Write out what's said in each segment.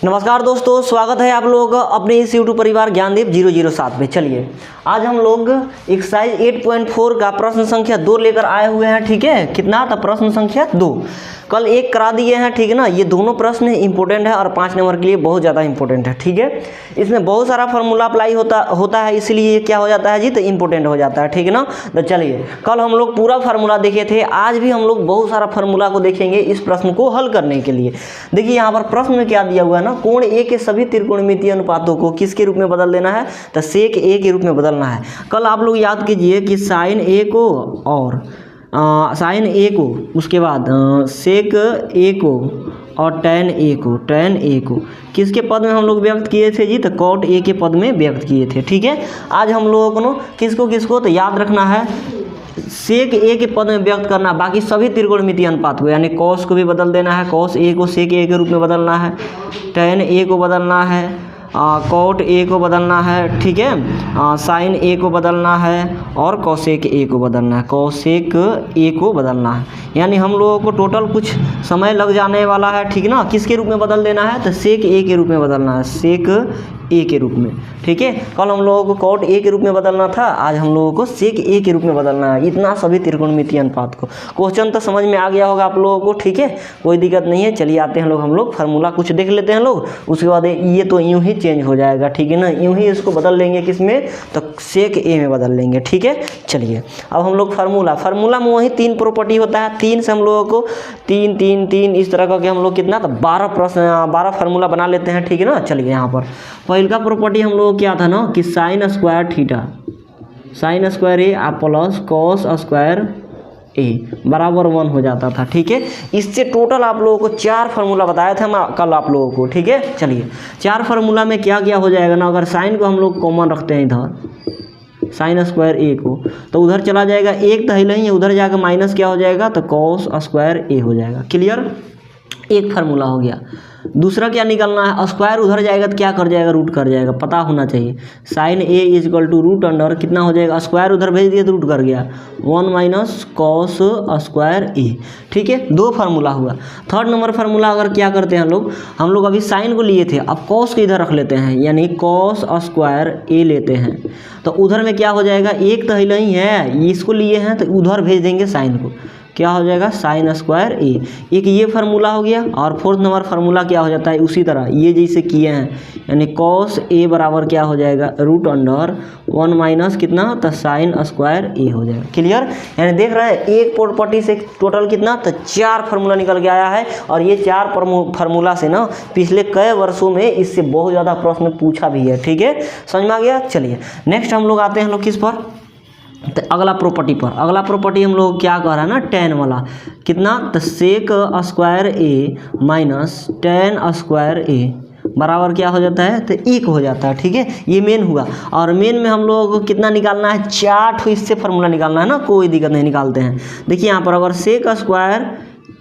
नमस्कार दोस्तों, स्वागत है आप लोग अपने इस यूट्यूब परिवार ज्ञानदीप 007 पे। चलिए आज हम लोग एक्सरसाइज 8.4 का प्रश्न संख्या 2 लेकर आए हुए हैं। ठीक है, कितना था प्रश्न संख्या 2। कल 1 करा दिए हैं, ठीक है ना। ये दोनों प्रश्न इंपॉर्टेंट है और 5 नंबर के लिए बहुत ज़्यादा इंपॉर्टेंट है। ठीक है, इसमें बहुत सारा फार्मूला अप्लाई होता है, इसलिए क्या हो जाता है जी, तो इंपॉर्टेंट हो जाता है। ठीक है ना। तो चलिए, कल हम लोग पूरा फार्मूला देखे थे, आज भी हम लोग बहुत सारा फार्मूला को देखेंगे इस प्रश्न को हल करने के लिए। देखिए यहाँ पर प्रश्न में क्या दिया हुआ है ना, कोण ए के सभी त्रिकोणमितीय अनुपातों को किसके रूप में बदल देना है, तो सेक ए के रूप में बदलना है। कल आप लोग याद कीजिए कि साइन ए को और साइन ए को, उसके बाद सेक ए को और टेन ए को किसके पद में हम लोग व्यक्त किए थे जी, तो कॉट ए के पद में व्यक्त किए थे। ठीक है, आज हम लोगों को किसको तो याद रखना है, सेक ए के पद में व्यक्त करना, बाकी सभी त्रिकोणमितीय अनुपात को, यानी कॉस को भी बदल देना है, कॉस ए को सेक ए के रूप में बदलना है, टेन ए को बदलना है, कॉट ए को बदलना है। ठीक है, साइन ए को बदलना है और कॉसेक ए को बदलना है, कॉसेक ए को बदलना है। यानी हम लोगों को टोटल कुछ समय लग जाने वाला है। ठीक ना, किसके रूप में बदल देना है, तो सेक ए के रूप में बदलना है, सेक ए के रूप में। ठीक है, कल हम लोगों को कॉट ए के रूप में बदलना था, आज हम लोगों को सेक ए के रूप में बदलना है। इतना सभी त्रिकोणमितीय अनुपात को। क्वेश्चन तो समझ में आ गया होगा आप लोगों को। ठीक है, कोई दिक्कत नहीं है। चलिए आते हैं हम लोग फार्मूला कुछ देख लेते हैं लोग, उसके बाद ये तो यूं ही चेंज हो जाएगा। ठीक है ना, यूं ही इसको बदल लेंगे, किस में, तो सेक ए में बदल लेंगे। ठीक है, चलिए अब हम लोग फार्मूला में वही 3 प्रॉपर्टी होता है, 3 से हम लोगों को 3 इस तरह करके हम लोग कितना, तो 12 फार्मूला बना लेते हैं। ठीक है ना, चलिए यहाँ पर पहले का प्रॉपर्टी हम लोग क्या था ना, कि sine square theta, sine square A plus cos square A बराबर 1 हो जाता था। ठीक है, इससे टोटल आप लोगों को 4 फार्मूला बताया था मैं कल आप लोगों को। ठीक है, चलिए 4 फार्मूला में क्या क्या हो जाएगा ना, अगर साइन को हम लोग कॉमन रखते हैं इधर, साइन स्क्वायर ए को, तो उधर चला जाएगा, एक तो हिल ही है, उधर जाकर माइनस क्या हो जाएगा, तो कॉस स्क्वायर ए हो जाएगा। क्लियर, एक फार्मूला हो गया। दूसरा क्या निकालना है, स्क्वायर उधर जाएगा तो क्या कर जाएगा, रूट कर जाएगा, पता होना चाहिए। Sine A is equal to root under कितना हो जाएगा, स्क्वायर उधर भेज दिया तो रूट कर गया, 1 माइनस कॉस स्क्वायर ए। ठीक है, 2 फार्मूला हुआ। थर्ड नंबर फार्मूला अगर क्या करते हैं हम लोग अभी साइन को लिए थे, अब कॉस को इधर रख लेते हैं, यानी कॉस स्क्वायर ए लेते हैं, तो उधर में क्या हो जाएगा, एक तो हिल ही है, इसको लिए हैं तो उधर भेज देंगे साइन को, क्या हो जाएगा, साइन स्क्वायर ए। एक ये फार्मूला हो गया। और फोर्थ नंबर फार्मूला क्या हो जाता है, उसी तरह ये जैसे किए हैं, यानी कॉस ए बराबर क्या हो जाएगा, रूट अंडर 1 माइनस कितना, तो साइन स्क्वायर ए हो जाएगा। क्लियर, यानी देख रहे हैं एक प्रॉपर्टी से टोटल कितना, तो 4 फार्मूला निकल के आया है। और ये 4 फार्मूला से ना पिछले कई वर्षों में इससे बहुत ज़्यादा प्रश्न पूछा भी है। ठीक है, समझ में आ गया। चलिए नेक्स्ट हम लोग आते हैं किस पर, तो अगला प्रॉपर्टी पर। अगला प्रॉपर्टी हम लोग क्या कह रहा है ना, टेन वाला, कितना, तो sec square A minus ten square A बराबर क्या हो जाता है, तो 1 हो जाता है। ठीक है, ये मेन हुआ। और मेन में हम लोग को कितना निकालना है, 4 इससे फार्मूला निकालना है ना, कोई दिक्कत नहीं, निकालते हैं। देखिए यहाँ पर अगर सेक स्क्वायर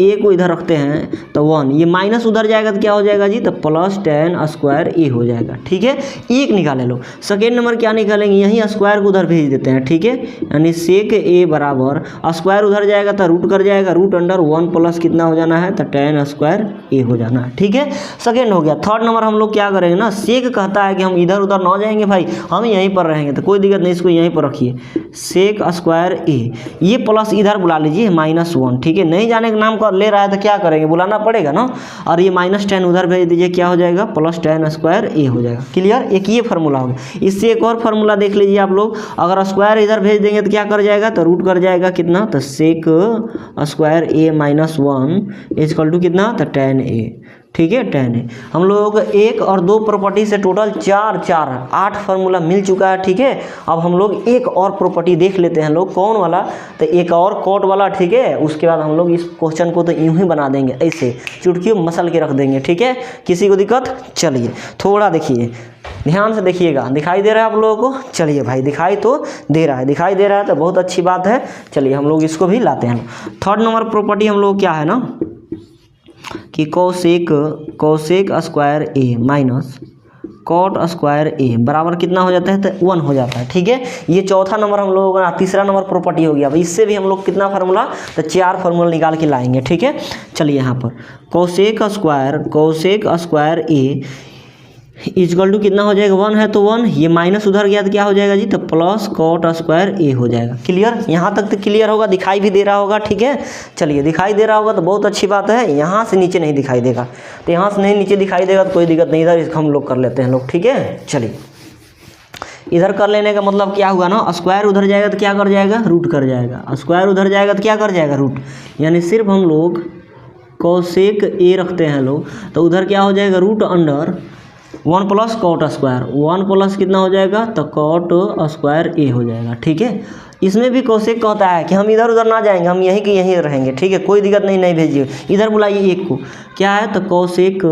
ए को इधर रखते हैं तो 1, ये माइनस उधर जाएगा तो क्या हो जाएगा जी, तो प्लस टेन स्क्वायर ए हो जाएगा। ठीक है, 1 निकाले लो। सेकेंड नंबर क्या निकालेंगे, यहीं स्क्वायर को उधर भेज देते हैं। ठीक है, यानी सेक ए बराबर स्क्वायर उधर जाएगा तो रूट कर जाएगा, रूट अंडर 1 प्लस कितना हो जाना है, तो टेन स्क्वायर ए हो जाना है। ठीक है, सेकेंड हो गया। थर्ड नंबर हम लोग क्या करेंगे ना, सेक कहता है कि हम इधर उधर ना जाएंगे भाई, हम यहीं पर रहेंगे, तो कोई दिक्कत नहीं, इसको यहीं पर रखिए, सेक स्क्वायर ए, ये प्लस इधर बुला लीजिए -1। ठीक है, नहीं जाने का नाम ले रहा है तो क्या करेंगे, बुलाना पड़ेगा ना। और ये -10 उधर भेज दीजिए, क्या हो जाएगा, प्लस टेन स्क्वायर ए हो जाएगा। क्लियर, एक ये फार्मूला होगा। इससे एक और फार्मूला देख लीजिए आप लोग, अगर स्क्वायर इधर भेज देंगे तो क्या कर जाएगा, तो रूट कर जाएगा कितना, तो sec square A -1 is equal to कितना, तो टेन ए। ठीक है, 10 है। हम लोगों को 1 और 2 प्रॉपर्टी से टोटल 8 फार्मूला मिल चुका है। ठीक है, अब हम लोग एक और प्रॉपर्टी देख लेते हैं लोग, कौन वाला, तो एक और कॉट वाला। ठीक है, उसके बाद हम लोग इस क्वेश्चन को तो यूं ही बना देंगे, ऐसे चुटकी मसल के रख देंगे। ठीक है, किसी को दिक्कत, चलिए थोड़ा देखिए, ध्यान से देखिएगा, दिखाई दे रहा है आप लोगों को। चलिए भाई, दिखाई तो दे रहा है, दिखाई दे रहा है तो बहुत अच्छी बात है। चलिए हम लोग इसको भी लाते हैं। थर्ड नंबर प्रॉपर्टी हम लोग क्या है ना, कि cosec square A minus cot square A बराबर कितना हो जाता है, तो 1 हो जाता है। ठीक है, ये चौथा नंबर हम लोगों का, तीसरा नंबर प्रॉपर्टी हो गया। अब इससे भी हम लोग कितना फार्मूला, तो 4 फार्मूला निकाल के लाएंगे। ठीक है, चलिए यहाँ पर cosec square A equal to कितना हो जाएगा, 1 है तो 1, ये माइनस उधर गया तो क्या हो जाएगा जी, तो प्लस कॉट स्क्वायर ए हो जाएगा। क्लियर, यहाँ तक तो क्लियर होगा, दिखाई भी दे रहा होगा। ठीक है, चलिए दिखाई दे रहा होगा तो बहुत अच्छी बात है। यहाँ से नीचे नहीं दिखाई देगा, तो यहाँ से नहीं नीचे दिखाई देगा तो कोई दिक्कत नहीं, इधर हम लोग कर लेते हैं लोग। ठीक है, चलिए इधर कर लेने का मतलब क्या हुआ ना, स्क्वायर उधर जाएगा तो क्या कर जाएगा, रूट कर जाएगा, स्क्वायर उधर जाएगा तो क्या कर जाएगा, रूट। यानी सिर्फ हम लोग कोसेक ए रखते हैं लोग, तो उधर क्या हो जाएगा, root under 1 plus cot square, 1 plus कितना हो जाएगा, तो कॉट स्क्वायर ए हो जाएगा। ठीक है, इसमें भी कोसेक कहता है कि हम इधर उधर ना जाएंगे, हम यहीं के यहीं रहेंगे। ठीक है, कोई दिक्कत नहीं, नहीं भेजिए, इधर बुलाइए एक को, क्या है, तो कोसेक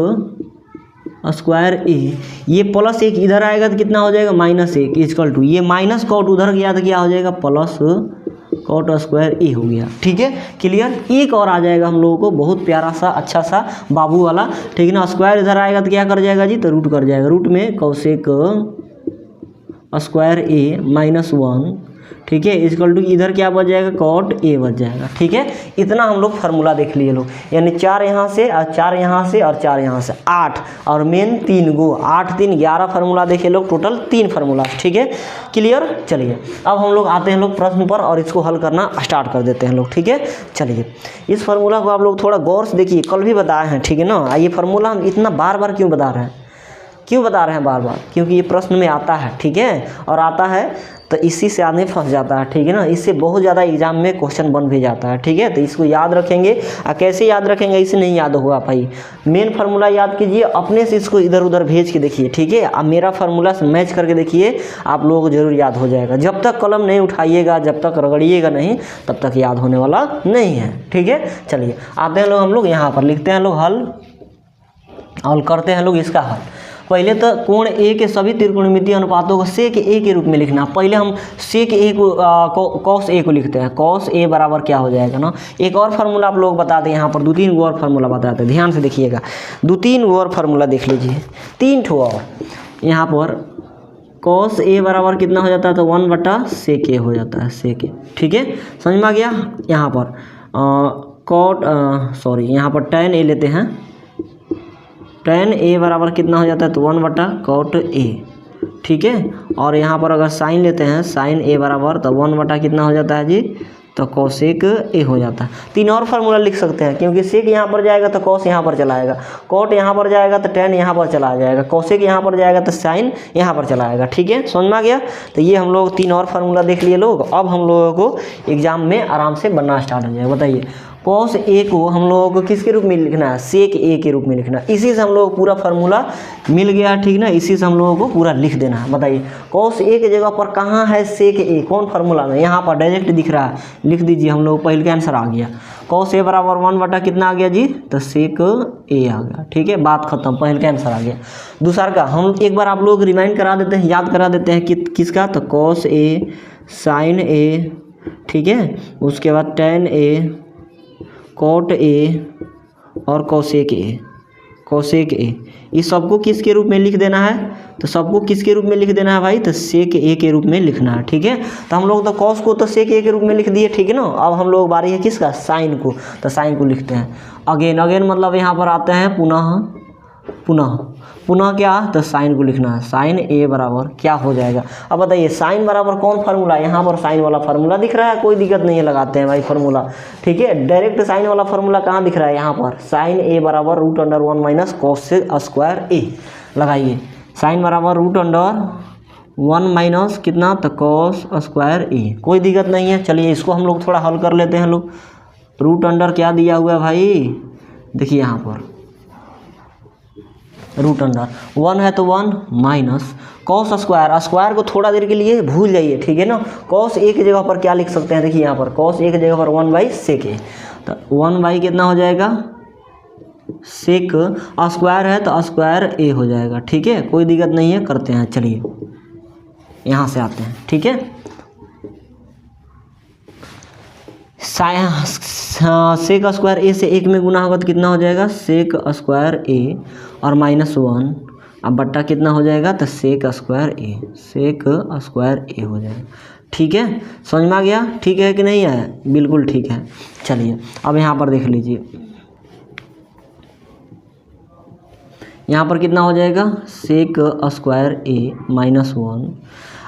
स्क्वायर ए, ये प्लस 1 इधर आएगा तो कितना हो जाएगा, -1 इक्वल टू, ये माइनस कॉट उधर गया तो क्या हो जाएगा, प्लस कॉट स्क्वायर ए हो गया। ठीक है, क्लियर। एक और आ जाएगा हम लोगों को बहुत प्यारा सा अच्छा सा बाबू वाला। ठीक है ना, स्क्वायर इधर आएगा तो क्या कर जाएगा जी, तो रूट कर जाएगा। रूट में कोसेक स्क्वायर ए -1, ठीक है, इक्वल टू इधर क्या बच जाएगा, कॉट ए बच जाएगा। ठीक है, इतना हम लोग फार्मूला देख लिए लोग, यानी 4 यहाँ से और 4 यहाँ से और 4 यहाँ से 8, और मेन 3 गो, 8 3 11 फार्मूला देखे लोग, टोटल 3 फार्मूला। ठीक है, क्लियर। चलिए अब हम लोग आते हैं लोग प्रश्न पर और इसको हल करना स्टार्ट कर देते हैं लोग। ठीक है, चलिए इस फार्मूला को आप लोग थोड़ा गौर से देखिए, कल भी बताए हैं। ठीक है ना, ये फार्मूला हम इतना बार बार क्यों बता रहे हैं, बार बार, क्योंकि ये प्रश्न में आता है। ठीक है, और आता है तो इसी से आदमी फंस जाता है। ठीक है ना, इससे बहुत ज़्यादा एग्जाम में क्वेश्चन बन भी जाता है। ठीक है, तो इसको याद रखेंगे। कैसे याद रखेंगे, इसे नहीं याद होगा भाई, मेन फार्मूला याद कीजिए, अपने से इसको इधर उधर भेज के देखिए। ठीक है, अब मेरा फार्मूला से मैच करके देखिए, आप लोगों को जरूर याद हो जाएगा। जब तक कलम नहीं उठाइएगा, जब तक रगड़िएगा नहीं, तब तक याद होने वाला नहीं है। ठीक है, चलिए आते हैं लोग, हम लोग यहाँ पर लिखते हैं लोग हल, और करते हैं लोग इसका हल। पहले तो कोण ए के सभी त्रिकोणमितीय अनुपातों को सेक ए के रूप में लिखना। पहले हम सेक ए को कॉस ए को लिखते हैं। कॉस ए बराबर क्या हो जाएगा ना, एक और फार्मूला आप लोग बता दें, यहाँ पर 2-3 गो और फार्मूला बताते हैं, ध्यान से देखिएगा। 2-3 गो और फार्मूला देख लीजिए, 3 ठो और। यहाँ पर कॉस ए बराबर कितना हो जाता है, तो 1/सेक ए हो जाता है, सेक ए। ठीक है, समझ में आ गया। यहाँ पर यहाँ पर tan ए लेते हैं, tan ए बराबर कितना हो जाता है, तो 1/cot ए। ठीक है, और यहाँ पर अगर साइन लेते हैं, साइन ए बराबर तो 1/ कितना हो जाता है जी, तो कोसेक ए हो जाता है। 3 और फार्मूला लिख सकते हैं, क्योंकि सेक यहाँ पर जाएगा तो कॉस यहाँ पर चला आएगा, कॉट यहाँ पर जाएगा तो tan यहाँ पर चला जाएगा, कोसेक यहाँ पर जाएगा तो साइन यहाँ पर चला आएगा। ठीक है, समझ में आ गया। तो ये हम लोग 3 और फार्मूला देख लिए लोग। अब हम लोगों को एग्जाम में आराम से बनना स्टार्ट हो जाएगा। बताइए, कॉस ए को हम लोगों को किसके रूप में लिखना है, सेक ए के रूप में लिखना है। इसी से हम लोग पूरा फार्मूला मिल गया। ठीक ना, इसी से हम लोगों को पूरा लिख देना है। बताइए, कॉस ए के जगह पर कहाँ है सेक ए, कौन फार्मूला में, यहाँ पर डायरेक्ट दिख रहा है, लिख दीजिए। हम लोग पहले का आंसर आ गया, कॉस ए बराबर 1/ कितना आ गया जी, तो सेक ए आ गया। ठीक है, बात खत्म, पहले का आंसर आ गया। दूसरा का हम एक बार आप लोग रिमाइंड करा देते हैं, याद करा देते हैं कि किसका, तो कॉस ए साइन ए, ठीक है, उसके बाद tan ए, कॉट ए और कोसेक ए, इस सबको किसके रूप में लिख देना है, तो सबको किसके रूप में लिख देना है भाई, तो सेक ए के रूप में लिखना है। ठीक है, तो हम लोग तो कॉस को तो सेक ए के रूप में लिख दिए। ठीक है ना, अब हम लोग बारी है किसका, साइन को, तो साइन को लिखते हैं। अगेन मतलब यहाँ पर आते हैं पुनः क्या, तो साइन को लिखना है। साइन ए बराबर क्या हो जाएगा, अब बताइए साइन बराबर कौन फार्मूला, यहाँ पर साइन वाला फार्मूला दिख रहा है, कोई दिक्कत नहीं है, लगाते हैं भाई फार्मूला। ठीक है, डायरेक्ट साइन वाला फार्मूला कहाँ दिख रहा है, यहाँ पर साइन ए बराबर √1 - cos स्क्वायर ए लगाइए। साइन बराबर √1 - कितना, तो cos स्क्वायर ए, कोई दिक्कत नहीं है। चलिए इसको हम लोग थोड़ा हल कर लेते हैं लोग। √ क्या दिया हुआ है भाई, देखिए यहाँ पर √1 है तो 1 माइनस कॉस स्क्वायर को थोड़ा देर के लिए भूल जाइए। ठीक है ना, कॉस ए की जगह पर क्या लिख सकते हैं, देखिए यहाँ पर कॉस ए की जगह पर 1/सेक ए, तो 1/ कितना हो जाएगा, सेक स्क्वायर है तो स्क्वायर ए हो जाएगा। ठीक है, कोई दिक्कत नहीं है, करते हैं। चलिए यहाँ से आते हैं। ठीक है, सेक स्क्वायर ए से 1 में गुना होगा तो कितना हो जाएगा, सेक स्क्वायर ए और -1 अब बट्टा कितना हो जाएगा, तो सेक स्क्वायर ए, सेक स्क्वायर ए हो जाएगा। ठीक है, समझ में आ गया? ठीक है कि नहीं है? बिल्कुल ठीक है। चलिए अब यहाँ पर देख लीजिए, यहाँ पर कितना हो जाएगा, सेक स्क्वायर ए माइनस 1,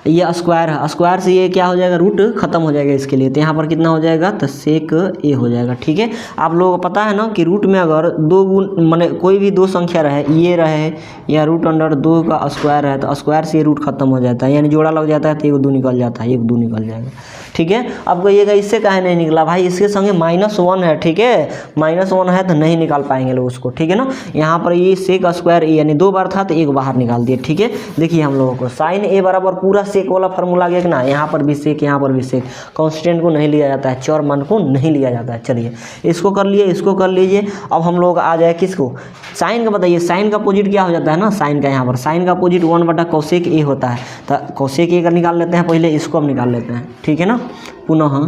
ये स्क्वायर है, स्क्वायर से ये क्या हो जाएगा, रूट खत्म हो जाएगा इसके लिए, तो यहाँ पर कितना हो जाएगा, तो सेक ए हो जाएगा। ठीक है, आप लोगों को पता है ना कि रूट में अगर दो गुण माने कोई भी दो संख्या रहे, ये रहे या रूट अंडर 2 का स्क्वायर है, तो स्क्वायर से ये रूट खत्म हो जाता है, यानी जोड़ा लग जाता है तो 1 2 निकल जाता है, 1 2 निकल जाएगा। ठीक है, अब कहिएगा इससे काहे नहीं निकला भाई, इसके संगे -1 है। ठीक है, -1 है तो नहीं निकाल पाएंगे लोग उसको। ठीक है ना, यहाँ पर ये सेक स्क्वायर ए यानी 2 बार था तो 1 बाहर निकाल दिए। ठीक है, देखिए हम लोगों को साइन ए बराबर पूरा सेक वाला फार्मूला आ गया कि ना, यहाँ पर भी सेक, यहाँ पर भी सेक, कांस्टेंट को नहीं लिया जाता है, चर मान को नहीं लिया जाता है। चलिए इसको कर लिए, इसको कर लीजिए। अब हम लोग आ जाए किसको, साइन का। बताइए साइन का अपोजिट क्या हो जाता है ना, साइन का, यहाँ पर साइन का अपोजिट 1/कोसेक ए होता है, तो कोसेक ए का निकाल लेते हैं पहले, इसको हम निकाल लेते हैं। ठीक है ना, पुनः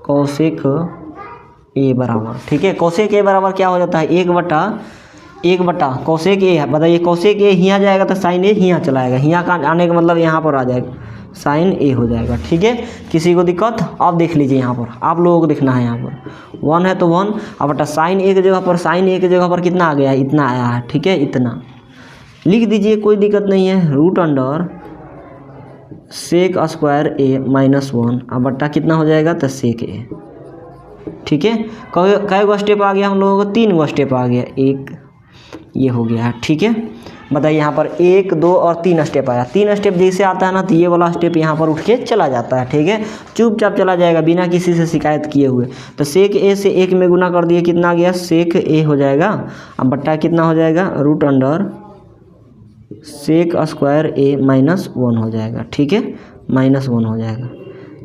कोसेक ए बराबर, ठीक है, कोसेक ए बराबर क्या हो जाता है, 1/1 कोसेक ए है। बताइए कोसेक ए यहाँ जाएगा तो साइन ए यहाँ चला जाएगा, यहाँ का आने का मतलब यहाँ पर आ जाएगा, साइन ए हो जाएगा। ठीक है, किसी को दिक्कत? अब देख लीजिए यहाँ पर आप लोगों को देखना है, यहाँ पर 1 है तो 1, अब बटा साइन ए की जगह पर, साइन ए की जगह पर कितना आ गया है, इतना आया है। ठीक है, इतना लिख दीजिए, कोई दिक्कत नहीं है, root under sec square A -1, अब बट्टा कितना हो जाएगा, तो सेक ए। ठीक है, कै गो स्टेप आ गया हम लोगों को, 3 गो स्टेप आ गया, एक ये हो गया है। ठीक है, बताइए यहाँ पर 1 2 और 3 स्टेप आया, 3 स्टेप जैसे आता है ना, तो ये वाला स्टेप यहाँ पर उठ के चला जाता है। ठीक है, चुपचाप चला जाएगा बिना किसी से शिकायत किए हुए। तो सेक ए से 1 में गुना कर दिए, कितना आ गया, सेक ए हो जाएगा। अब बट्टा कितना हो जाएगा, root under sec square A -1 हो जाएगा। ठीक है, -1 हो जाएगा।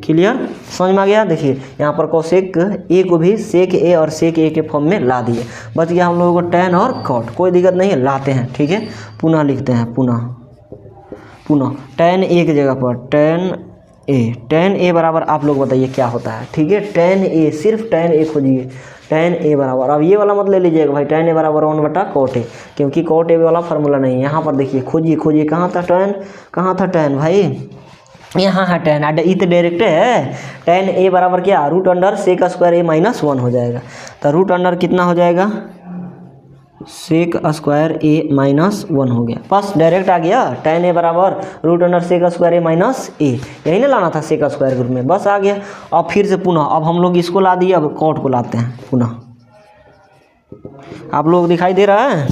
क्लियर, समझ में आ गया? देखिए यहाँ पर कोसेक ए को भी सेक ए और सेक ए के फॉर्म में ला दिए, बच गया हम लोगों को tan और cot, कोई दिक्कत नहीं है, लाते हैं। ठीक है, पुनः लिखते हैं, पुनः tan ए की जगह पर tan ए बराबर आप लोग बताइए क्या होता है। ठीक है, tan ए, सिर्फ tan ए खोजिए, tan ए बराबर, अब ये वाला मत ले लीजिएगा भाई, tan ए बराबर 1/cot ए, क्योंकि cot ए वाला फार्मूला नहीं है। यहाँ पर देखिए, खोजिए कहाँ था tan, कहाँ था tan भाई, यहाँ है tan, ये तो डायरेक्ट है। tan ए बराबर क्या, root under sec square A -1 हो जाएगा, तो रूट अंडर कितना हो जाएगा, सेक स्क्वायर ए -1 हो गया, बस डायरेक्ट आ गया। tan ए बराबर root under sec square A -a, यही ना लाना था सेक स्क्वायर ग्रुप में, बस आ गया। अब फिर से पुनः, अब हम लोग इसको ला दिए, अब cot को लाते हैं पुनः। आप लोग दिखाई दे रहा है,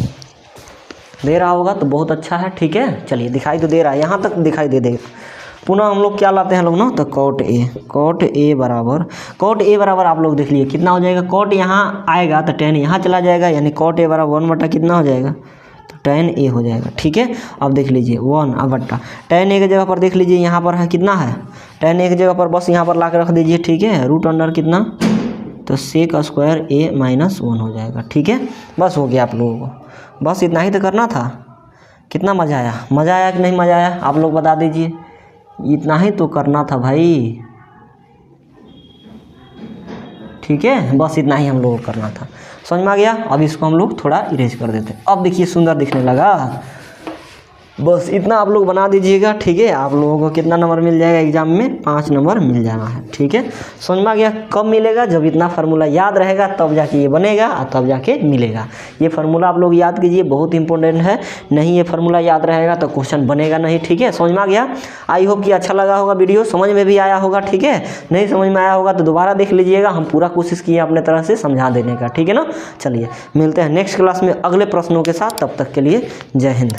दे रहा होगा तो बहुत अच्छा है। ठीक है, चलिए दिखाई तो दे रहा है, यहाँ तक दिखाई दे देगा। पुनः हम लोग क्या लाते हैं लोग ना, तो cot ए बराबर आप लोग देख लिए कितना हो जाएगा, cot यहाँ आएगा तो tan यहाँ चला जाएगा, यानी cot ए बराबर 1/, कितना हो जाएगा, तो tan ए हो जाएगा। ठीक है, अब देख लीजिए 1 अब बट्टा tan ए की जगह पर देख लीजिए, यहाँ पर है कितना है, tan ए की जगह पर बस यहाँ पर ला के रख दीजिए। ठीक है, रूट अंडर कितना, तो सेक स्क्वायर ए -1 हो जाएगा। ठीक है, बस हो गया आप लोगों को, बस इतना ही तो करना था। कितना मज़ा आया कि नहीं मज़ा आया, आप लोग बता दीजिए, इतना ही तो करना था भाई। ठीक है, बस इतना ही हम लोगों को करना था, समझ में आ गया? अब इसको हम लोग थोड़ा इरेज कर देते हैं, अब देखिए सुंदर दिखने लगा। बस इतना आप लोग बना दीजिएगा। ठीक है, आप लोगों को कितना नंबर मिल जाएगा एग्जाम में, 5 नंबर मिल जाना है। ठीक है, समझ में आ गया? कब मिलेगा, जब इतना फार्मूला याद रहेगा तब जाके ये बनेगा और तब जाके मिलेगा। ये फार्मूला आप लोग याद कीजिए, बहुत इंपॉर्टेंट है, नहीं ये फार्मूला याद रहेगा तो क्वेश्चन बनेगा नहीं। ठीक है, समझ में आ गया? आई होप कि अच्छा लगा होगा वीडियो, समझ में भी आया होगा। ठीक है, नहीं समझ में आया होगा तो दोबारा देख लीजिएगा, हम पूरा कोशिश किए अपने तरह से समझा देने का। ठीक है ना, चलिए मिलते हैं नेक्स्ट क्लास में अगले प्रश्नों के साथ, तब तक के लिए जय हिंद।